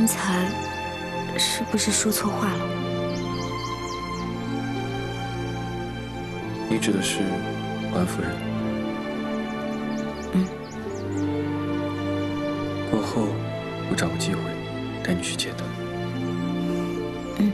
刚才是不是说错话了？你指的是环夫人？嗯。过后，我找个机会带你去见她。嗯。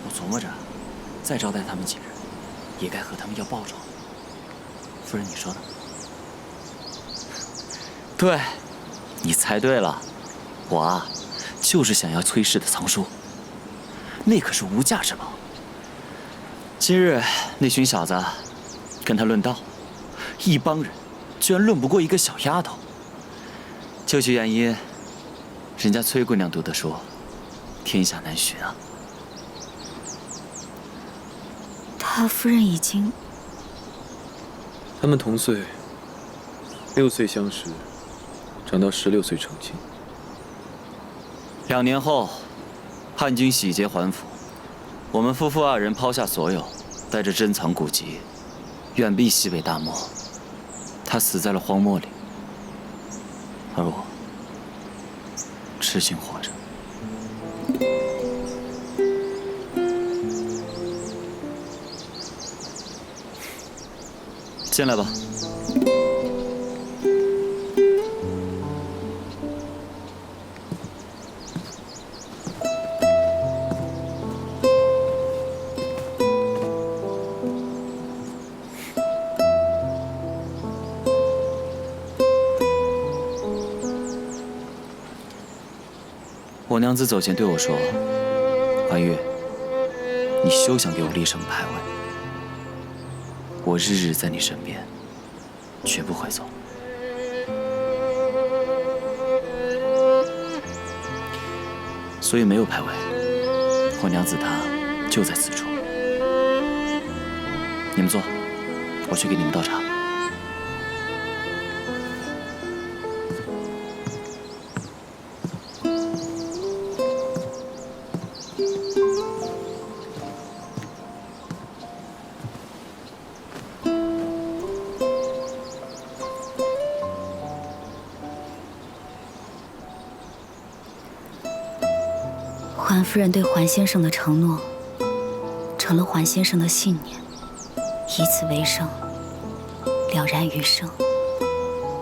我琢磨着，再招待他们几人，也该和他们要报酬。夫人，你说呢？对，你猜对了，我啊，就是想要崔氏的藏书，那可是无价之宝。今日那群小子跟他论道，一帮人居然论不过一个小丫头。究其原因，人家崔姑娘读的书，天下难寻啊。他夫人已经……他们同岁，6岁相识，长到16岁成亲。2年后，汉军洗劫还府，我们夫妇2人抛下所有，带着珍藏古籍，远避西北大漠。他死在了荒漠里，而我痴心活着。进来吧。我娘子走前对我说：“环玉，你休想给我立什么牌位。我日日在你身边，绝不会走。”所以没有牌位，我娘子她就在此处。你们坐，我去给你们倒茶。环夫人对环先生的承诺，成了环先生的信念，以此为生，了然余生。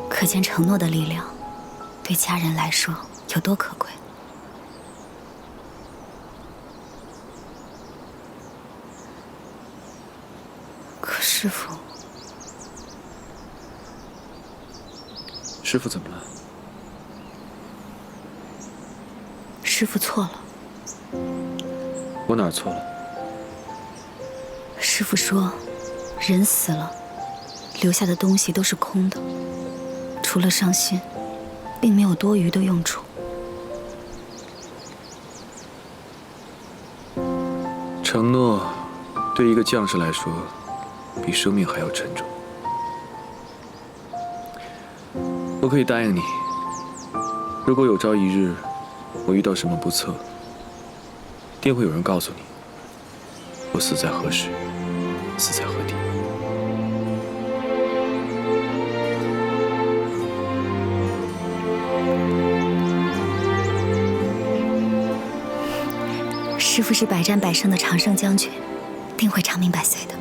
可见承诺的力量，对家人来说有多可贵。可师父，师父怎么了？师父错了。我哪儿错了？师父说，人死了，留下的东西都是空的，除了伤心，并没有多余的用处。承诺对一个将士来说，比生命还要沉重。我可以答应你，如果有朝一日我遇到什么不测，定会有人告诉你，我死在何时，死在何地。师父是百战百胜的常胜将军，定会长命百岁的。